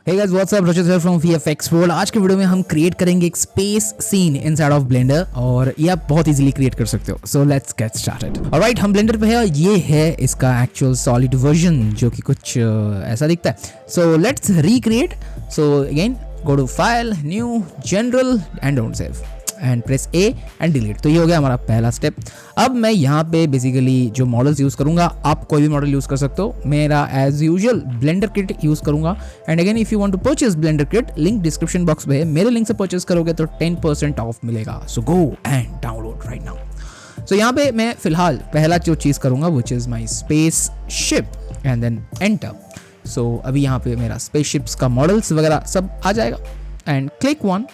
Hey guys, what's up? Rajat here from VFX World। आज के video में हम क्रिएट करेंगे एक space scene inside of Blender और ये आप बहुत इजीली क्रिएट कर सकते हो। So let's get started. Alright, हम ब्लेंडर पे है और ये है इसका एक्चुअल सॉलिड वर्जन जो कि कुछ ऐसा दिखता है। So let's recreate. So again go to file, new, general and don't save and press A and delete. तो ये हो गया हमारा पहला स्टेप। अब मैं यहाँ पे बेसिकली जो मॉडल्स यूज़ करूँगा, आप कोई भी मॉडल यूज़ कर सकते हो। मेरा as usual blender kit use करूँगा। And again if you want to purchase blender kit, link description box में है। मेरे लिंक से परचेज करोगे तो 10% ऑफ मिलेगा। So go and download right now. So यहाँ पे मैं फिलहाल पहला जो चीज़ करूँगा which is my spaceship and then enter. So अभी यहाँ पे मेरा स्पेस शिप्स का मॉडल्स वगैरह सब आ जाएगा एंड क्लिक वन।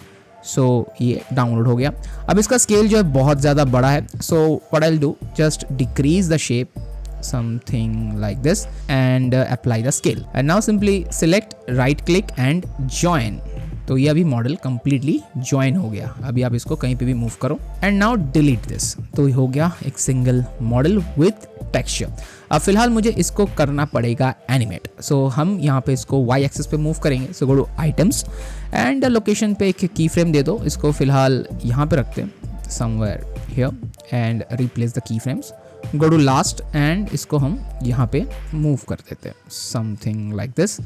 सो ये डाउनलोड हो गया। अब इसका स्केल जो है बहुत ज़्यादा बड़ा है। So what I will do, just decrease the shape something like this and apply the scale and now simply select, right click and join. तो ये अभी मॉडल कंप्लीटली ज्वाइन हो गया। अभी आप इसको कहीं पे भी मूव करो एंड नाउ डिलीट दिस। तो हो गया एक सिंगल मॉडल विथ टेक्सचर। अब फिलहाल मुझे इसको करना पड़ेगा एनिमेट। सो हम यहाँ पे इसको वाई एक्सिस पे मूव करेंगे। So go to items and location पे एक की फ्रेम दे दो। इसको फिलहाल यहाँ पे रखते हैं somewhere here and replace the key frames. Go to last and इसको हम यहाँ पे मूव कर देते हैं something like this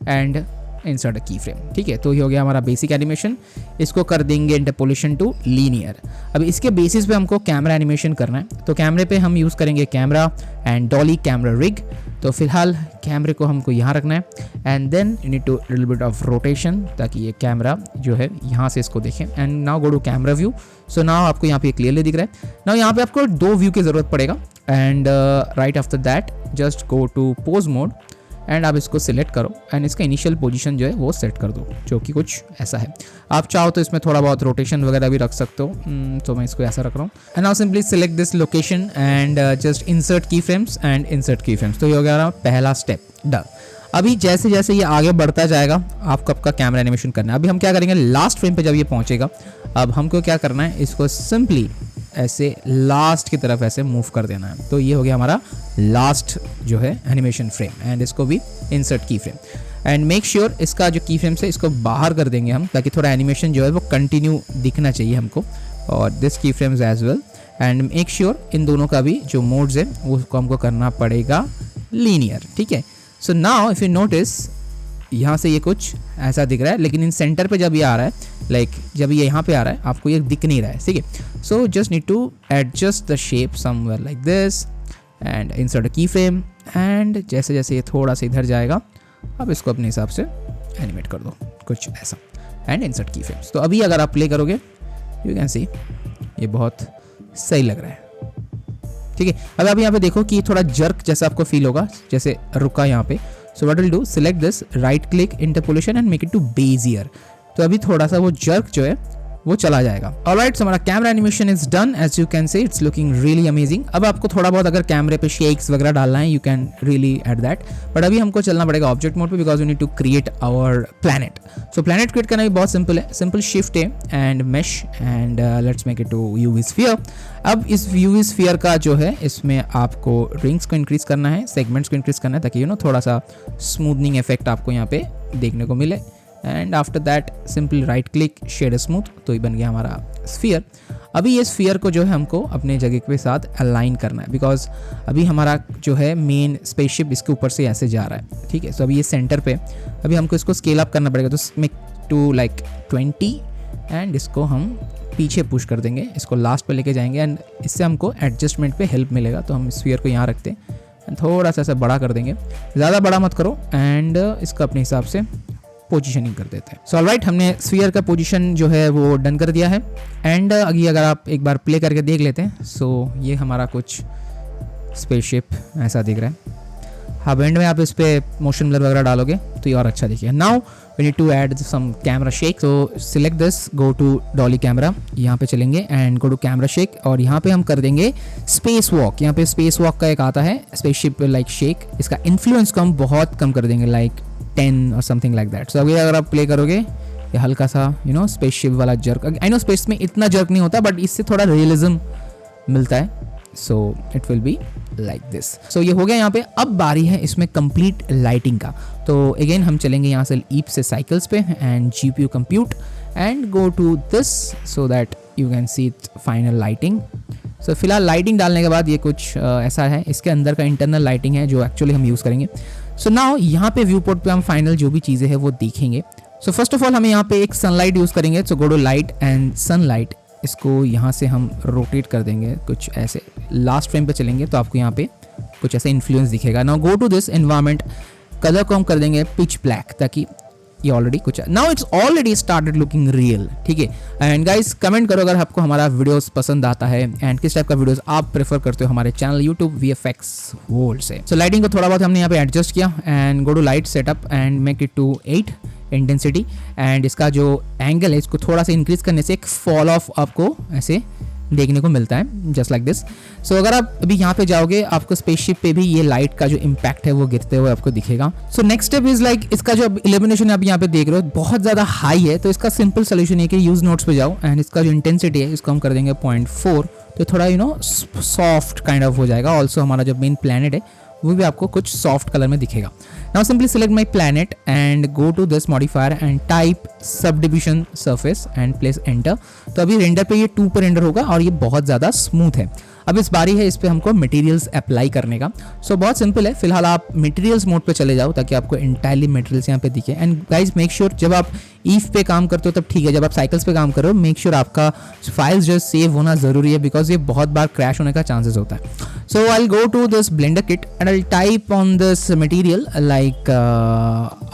and insert key frame. ठीक है, तो ये हो गया हमारा बेसिक एनिमेशन। इसको कर देंगे इंटरपोलेशन टू लीनियर। अब इसके बेसिस पे हमको कैमरा एनिमेशन करना है। तो कैमरे पे हम यूज़ करेंगे camera and dolly camera rig. तो फिलहाल कैमरे को हमको यहाँ रखना है and then you need to little bit of rotation ताकि ये कैमरा जो है यहाँ से इसको देखें। And now go to camera view. So now आपको यहाँ पे क्लियरली दिख रहा है। नाउ यहाँ पे आपको दो व्यू की ज़रूरत पड़ेगा and right after that just go to pose mode and आप इसको सिलेक्ट करो एंड इसका इनिशियल पोजीशन जो है वो सेट कर दो जो कि कुछ ऐसा है। आप चाहो तो इसमें थोड़ा बहुत रोटेशन वगैरह भी रख सकते हो। तो मैं इसको ऐसा रख रहा हूँ and now simply select this location and just insert की फ्रेम्स एंड इंसर्ट की फ्रेम्स। तो ये हो गया पहला स्टेप डन। अभी जैसे जैसे ये आगे बढ़ता जाएगा आपको आपका कैमरा एनिमेशन करना है। अभी हम क्या करेंगे, लास्ट फ्रेम पे जब ये पहुंचेगा अब हमको क्या करना है, इसको सिंपली ऐसे लास्ट की तरफ ऐसे मूव कर देना है। तो ये हो गया हमारा लास्ट जो है एनिमेशन फ्रेम एंड इसको भी insert key frame and make sure इसका जो की फ्रेम से इसको बाहर कर देंगे हम ताकि थोड़ा एनिमेशन जो है वो कंटिन्यू दिखना चाहिए हमको और दिस की frames as well and make sure in दोनों का भी जो मोड्स है उसको हमको करना पड़ेगा लीनियर। ठीक है, so now if you notice यहाँ से ये कुछ ऐसा दिख रहा है लेकिन इन सेंटर पे जब ये आ रहा है, लाइक जब ये यहाँ पे आ रहा है आपको ये दिख नहीं रहा है। ठीक है, so just need to adjust the shape somewhere like this and insert key frame and जैसे जैसे ये थोड़ा सा इधर जाएगा अब इसको अपने हिसाब से एनिमेट कर दो कुछ ऐसा एंड इंसर्ट की फ्रेम्स। तो अभी अगर आप प्ले करोगे यू कैन सी ये बहुत सही लग रहा है। ठीक है, अब आप यहाँ पे देखो कि थोड़ा जर्क जैसा आपको फील होगा, जैसे रुका यहाँ पे। So what will do, select this, right click, interpolation and make it to Bezier. तो अभी थोड़ा सा वो जर्क जो है वो चला जाएगा। ऑलराइट, सो हमारा camera animation is done. As you can see it's looking really amazing. अब आपको थोड़ा बहुत अगर कैमरे पे शेक्स वगैरह डालना है you can really add that, but अभी हमको चलना पड़ेगा ऑब्जेक्ट मोड पे because we need to create our planet. So planet create करना भी बहुत सिंपल है। Simple shift A and mesh and let's make it to UV sphere. अब इस यूवी स्फीयर का जो है इसमें आपको रिंग्स को इंक्रीज करना है, सेगमेंट्स को इंक्रीज करना है ताकि थोड़ा सा स्मूथनिंग इफेक्ट आपको यहाँ पे देखने को मिले and after that simply right click, shade smooth. तो ये बन गया हमारा स्फीयर। अभी ये स्फीयर को जो है हमको अपने जगह के साथ अलाइन करना है बिकॉज अभी हमारा जो है मेन स्पेसशिप इसके ऊपर से ऐसे जा रहा है। ठीक है, सो अभी ये सेंटर पे अभी हमको इसको स्केल अप करना पड़ेगा। तो मेक टू लाइक 20 एंड इसको हम पीछे पुश कर देंगे, इसको लास्ट पे लेके जाएंगे एंड इससे हमको एडजस्टमेंट पे हेल्प मिलेगा। तो हम स्फीयर को यहाँ रखते हैं एंड थोड़ा सा ऐसा बड़ा कर देंगे, ज़्यादा बड़ा मत करो एंड इसको अपने हिसाब से पोजीशनिंग कर देते हैं। सो ऑलराइट, हमने स्फीयर का पोजीशन जो है वो डन कर दिया है एंड अगर आप एक बार प्ले करके देख लेते हैं। सो ये हमारा कुछ स्पेसशिप ऐसा दिख रहा है। हाँ, एंड में आप इस पे मोशन ब्लर वगैरह डालोगे तो ये और अच्छा दिखेगा। Now we need to add some camera shake. So select this, go to dolly camera, यहाँ पे चलेंगे and go to camera shake और यहाँ पे हम कर देंगे स्पेस वॉक। यहाँ पे स्पेस वॉक का एक आता है स्पेसशिप लाइक शेक, इसका इन्फ्लुएंस को हम बहुत कम कर देंगे लाइक 10 और समथिंग लाइक दैट। सो अभी अगर आप प्ले करोगे ये हल्का सा स्पेसशिप वाला जर्क, आई नो स्पेस में इतना जर्क नहीं होता बट इससे थोड़ा रियलिज्म मिलता है so it will be like this. So ये हो गया यहाँ पे। अब बारी है इसमें कंप्लीट लाइटिंग का। तो अगेन हम चलेंगे यहाँ से ईप से साइकिल्स पे and GPU compute and go to this so that you can see it final lighting. So फिलहाल लाइटिंग डालने के बाद ये कुछ ऐसा है, इसके अंदर का इंटरनल लाइटिंग है जो एक्चुअली हम यूज़ करेंगे। सो नाउ यहाँ पे व्यू पोर्ट पे हम फाइनल जो भी चीज़ें हैं वो देखेंगे। सो फर्स्ट ऑफ ऑल हमें यहाँ पे एक सनलाइट यूज़ करेंगे। So go to light and sunlight, इसको यहाँ से हम रोटेट कर देंगे कुछ ऐसे। लास्ट फ्रेम पे चलेंगे तो आपको यहाँ पे कुछ ऐसे इन्फ्लुएंस दिखेगा। Now go to this environment, colour को हम कर देंगे पिच ब्लैक ताकि ये ऑलरेडी कुछ, now it's already started looking real, ठीक है। एंड गाइस कमेंट करो अगर आपको हमारा वीडियोस पसंद आता है एंड किस टाइप का वीडियोस आप प्रेफर करते हो हमारे चैनल यूट्यूब VFX वर्ल्ड से। सो लाइटिंग को थोड़ा बहुत हमने यहाँ पे एडजस्ट किया and go to light setup and make it to 8 intensity and इसका जो एंगल है इसको थोड़ा सा इंक्रीज करने से एक फॉल ऑफ आपको ऐसे देखने को मिलता है जस्ट लाइक दिस। सो अगर आप अभी यहाँ पे जाओगे आपको स्पेसशिप पे भी ये लाइट का जो इम्पैक्ट है वो गिरते हुए आपको दिखेगा। So next step is like इसका जो इल्यूमिनेशन आप यहाँ पे देख रहे हो बहुत ज़्यादा हाई है, तो इसका सिंपल सोल्यूशन है कि यूज नोट्स पे जाओ एंड इसका जो इंटेंसिटी है इसको हम कर देंगे 0.4, तो थोड़ा सॉफ्ट काइंड ऑफ हो जाएगा। ऑल्सो हमारा जो मेन प्लैनेट है वो भी आपको कुछ सॉफ्ट कलर में दिखेगा। Now simply select my planet and go to this modifier and type subdivision surface and place enter. तो अभी रेंडर पे ये 2 पर रेंडर होगा और ये बहुत ज़्यादा स्मूथ है। अब इस बारी है इस पे हमको मटेरियल्स अप्लाई करने का। सो बहुत सिंपल है, फिलहाल आप मटेरियल्स मोड पे चले जाओ ताकि आपको इंटायरली मटेरियल्स यहाँ पे दिखे। एंड गाइज मेक श्योर जब आप ईफ पे काम करते हो तब ठीक है, जब आप साइकिल्स पे काम करो मेक श्योर आपका फाइल्स जो सेव होना ज़रूरी है बिकॉज ये बहुत बार क्रैश होने का चांसेस होता है। So I go to this Blender kit and I type on this material like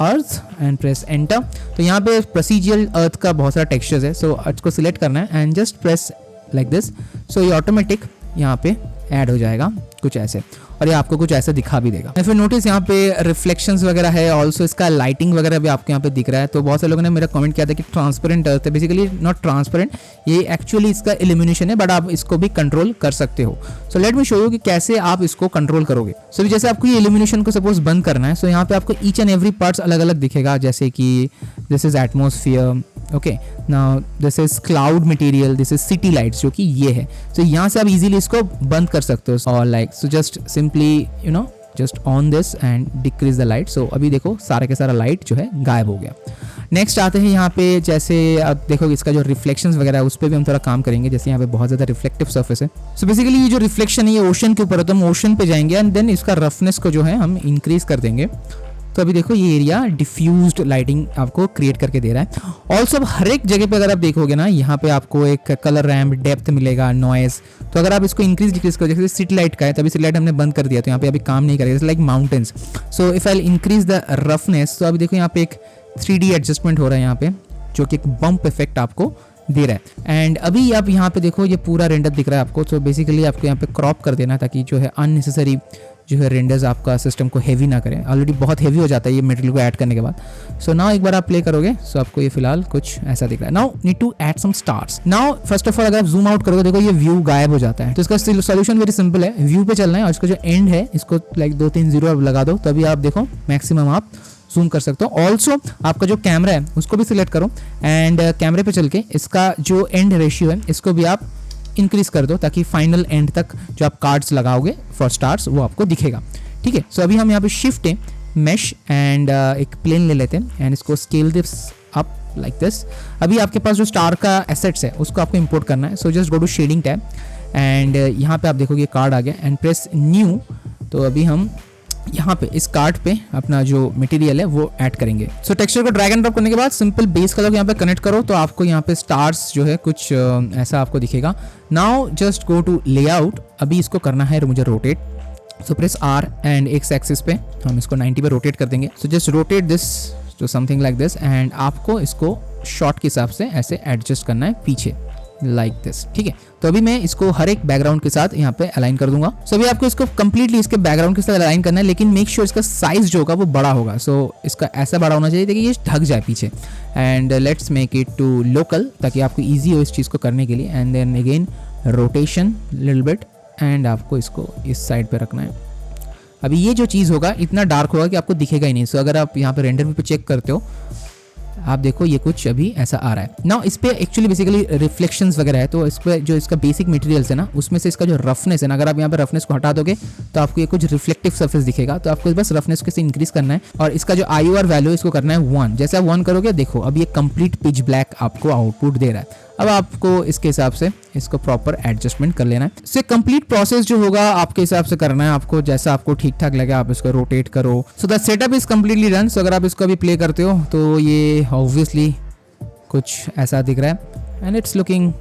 earth and press enter. तो यहाँ पे प्रोसीजियल अर्थ का बहुत सारा टेक्सचर्स है, सो अर्थ को सिलेक्ट करना है and just press like this. So ये ऑटोमेटिक यहाँ पे ऐड हो जाएगा कुछ ऐसे और ये आपको कुछ ऐसा दिखा भी देगा। फिर नोटिस यहाँ पे रिफ्लेक्शंस वगैरह है, ऑल्सो इसका लाइटिंग वगैरह भी आपको यहाँ पे दिख रहा है। तो बहुत से लोगों ने मेरा कमेंट किया था कि ट्रांसपेरेंट अर्थ है, बेसिकली नॉट ट्रांसपेरेंट, ये एक्चुअली इसका इल्यूमिनेशन है बट आप इसको भी कंट्रोल कर सकते हो। So let me show you कि कैसे आप इसको कंट्रोल करोगे। सो जैसे आपको ये इल्यूमिनेशन को सपोज बंद करना है, सो यहाँ पे आपको ईच एंड एवरी पार्ट्स अलग अलग दिखेगा, जैसे कि this is atmosphere, okay, now this is cloud material, this is city lights जो कि ये है। सो यहाँ से आप इजीली इसको बंद कर सकते हो और like so just simply just on this and decrease the light. So अभी देखो सारा के सारा लाइट जो है गायब हो गया। नेक्स्ट आते हैं यहाँ पे, जैसे आप देखो इसका जो रिफ्लेक्शंस वगैरह है उस पर भी हम थोड़ा काम करेंगे। जैसे यहाँ पे बहुत ज़्यादा रिफ्लेक्टिव सर्फेस है, सो बेसिकली ये जो रिफ्लेक्शन है ये ओशन के ऊपर है, तो हम ओशन पे जाएंगे एंड देन इसका रफनेस को जो है हम इंक्रीज कर देंगे। तो अभी देखो ये एरिया डिफ्यूज्ड लाइटिंग आपको क्रिएट करके दे रहा है। ऑल्सो हर एक जगह पे अगर आप देखोगे ना यहाँ पे आपको एक कलर रैम्प, डेप्थ मिलेगा, नॉइज। तो अगर आप इसको इंक्रीज डिक्रीज करो, जैसे सिटी लाइट का है तभी सिटी लाइट हमने बंद कर दिया तो यहाँ पे अभी काम नहीं करेगा, like mountains. So if I increase the roughness, तो अभी देखो यहाँ पे एक 3D एडजस्टमेंट हो रहा है यहाँ पे जो कि एक बम्प इफेक्ट आपको दे रहा है। एंड अभी आप यहाँ पे देखो ये पूरा रेंडर दिख रहा है आपको। तो बेसिकली आपको यहाँ पे क्रॉप कर देना ताकि जो है अननेसेसरी जो है रेंडर्स आपका सिस्टम को हेवी ना करें, ऑलरेडी बहुत हेवी हो जाता है ये मटेरियल को ऐड करने के बाद। सो नाउ एक बार आप प्ले करोगे सो आपको ये फिलहाल कुछ ऐसा दिख रहा है। Now need to add some stars. Now first of all अगर आप जूम आउट करोगे देखो ये व्यू गायब हो जाता है। तो इसका सोल्यूशन वेरी सिंपल है, व्यू पे चलना है और इसका जो एंड है इसको लाइक 2-3 0 आप लगा दो, तभी आप देखो मैक्सिमम आप जूम कर सकते हो। ऑल्सो आपका जो कैमरा है उसको भी सिलेक्ट करो एंड कैमरे पे चल के इसका जो एंड रेशियो है इसको भी आप इंक्रीज कर दो ताकि फाइनल एंड तक जो आप कार्ड्स लगाओगे फॉर स्टार्स वो आपको दिखेगा, ठीक है। सो अभी हम यहाँ पे शिफ्ट है मैश एंड एक प्लेन ले लेते हैं एंड इसको scale this up like this. अभी आपके पास जो स्टार का एसेट्स है उसको आपको इंपोर्ट करना है। So just go to shading tab and यहाँ पे आप देखोगे कार्ड आ गया एंड प्रेस न्यू। तो अभी हम यहाँ पे इस कार्ड पे अपना जो मटेरियल है वो ऐड करेंगे। सो टेक्सचर को ड्रैग एंड ड्रॉप करने के बाद सिंपल बेस कलर को यहाँ पे कनेक्ट करो तो आपको यहाँ पे स्टार्स जो है कुछ ऐसा आपको दिखेगा। Now just go to layout, अभी इसको करना है मुझे rotate. So press R and X axis पे हम इसको 90 पे रोटेट कर देंगे। So just rotate this to something like this and आपको इसको शॉट के हिसाब से ऐसे एडजस्ट करना है पीछे लाइक दिस, ठीक है। तो अभी मैं इसको हर एक बैकग्राउंड के साथ यहाँ पे अलाइन कर दूंगा। सो अभी आपको इसको कंप्लीटली इसके बैकग्राउंड के साथ अलाइन करना है, लेकिन मेक श्योर इसका साइज जो होगा वो बड़ा होगा। सो इसका ऐसा बड़ा होना चाहिए ताकि ये ढक जाए पीछे। And let's make it to local ताकि आपको ईजी हो इस चीज़ को करने के लिए। And then again rotation little bit and आपको इसको इस साइड पे रखना है। अभी ये जो चीज़ होगा इतना डार्क होगा कि आपको दिखेगा ही नहीं। सो अगर आप यहाँ पे रेंडर पे चेक करते हो आप देखो ये कुछ अभी ऐसा आ रहा है ना। इस पे एक्चुअली बेसिकली रिफ्लेक्शंस वगैरह है, तो इस पे जो इसका बेसिक मटेरियल्स है ना उसमें से इसका जो रफनेस है ना, अगर आप यहाँ पे रफनेस को हटा दोगे तो आपको ये कुछ रिफ्लेक्टिव सरफेस दिखेगा। तो आपको बस रफनेस को इंक्रीज करना है और इसका जो IOR वैल्यू इसको करना है 1। जैसे आप 1 करोगे देखो अब ये कंप्लीट पिच ब्लैक आपको आउटपुट दे रहा है। अब आपको इसके हिसाब से इसको प्रॉपर एडजस्टमेंट कर लेना है। सो कंप्लीट प्रोसेस जो होगा आपके हिसाब से करना है आपको, जैसा आपको ठीक ठाक लगे आप इसको रोटेट करो। So the setup is completely run. So अगर आप इसको अभी प्ले करते हो तो ये ऑब्वियसली कुछ ऐसा दिख रहा है एंड इट्स लुकिंग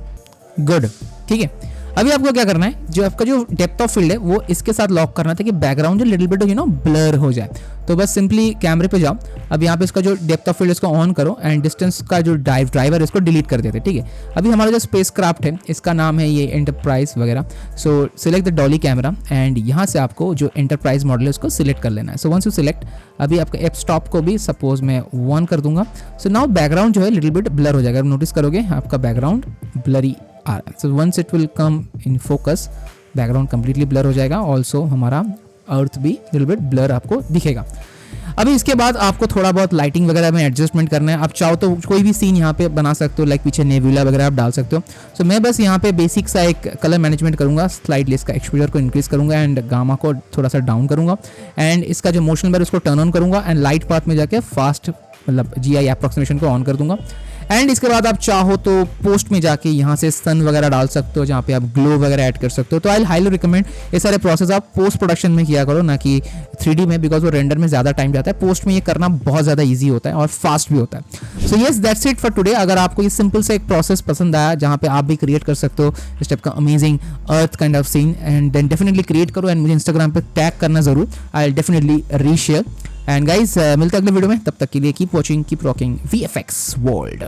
गुड। ठीक है, अभी आपको क्या करना है, जो आपका जो डेप्थ ऑफ फील्ड है वो इसके साथ लॉक करना था कि बैकग्राउंड जो लिटिल बिट ब्लर हो जाए। तो बस सिंपली कैमरे पे जाओ, अब यहाँ पे इसका जो डेप्थ ऑफ फील्ड इसको ऑन करो एंड डिस्टेंस का जो ड्राइवर इसको डिलीट कर देते। ठीक है, अभी हमारा जो स्पेस क्राफ्ट है इसका नाम है ये एंटरप्राइज वगैरह। सो select the Dolly camera and यहाँ से आपको जो एंटरप्राइज मॉडल है उसको सिलेक्ट कर लेना है। सो वंस यू सिलेक्ट, अभी आपका एप स्टॉप को भी सपोज मैं 1 कर दूंगा। सो नाउ बैकग्राउंड जो है लिटिल बिट ब्लर हो जाएगा। नोटिस करोगे आपका बैकग्राउंड ब्लरी आ रहा है। So once it will come in focus background completely blur हो जाएगा। ऑल्सो हमारा अर्थ भी लिटिल बिट ब्लर आपको दिखेगा। अभी इसके बाद आपको थोड़ा बहुत लाइटिंग वगैरह में एडजस्टमेंट करना है। आप चाहो तो कोई भी सीन यहाँ पे बना सकते हो, लाइक पीछे नेबुला वगैरह आप डाल सकते हो। सो मैं बस यहाँ पे बेसिक सा एक कलर मैनेजमेंट करूँगा, स्लाइडली इसका एक्सपोजर को इंक्रीज करूँगा एंड गामा को थोड़ा सा डाउन करूँगा एंड इसका जो मोशन ब्लर उसको टर्न ऑन करूँगा एंड लाइट पाथ में जाके फास्ट मतलब GI अप्रोक्सीमेशन को ऑन कर दूंगा। एंड इसके बाद आप चाहो तो पोस्ट में जाके यहाँ से सन वगैरह डाल सकते हो, जहाँ पे आप ग्लो वगैरह ऐड कर सकते हो। तो आई हाईली रिकमेंड ये सारे प्रोसेस आप पोस्ट प्रोडक्शन में किया करो, ना कि 3D में, बिकॉज वो रेंडर में ज़्यादा टाइम जाता है। पोस्ट में ये करना बहुत ज़्यादा ईजी होता है और फास्ट भी होता है। So yes, that's it for today. अगर आपको ये सिंपल सा एक प्रोसेस पसंद आया जहाँ पे आप भी क्रिएट कर सकते हो इस टाइप का amazing earth kind of scene, and then definitely create करो एंड मुझे इंस्टाग्राम पे टैग करना जरूर। I definitely reshare. And guys मिलते हैं अगले वीडियो में, तब तक के लिए keep watching, keep rocking VFX world.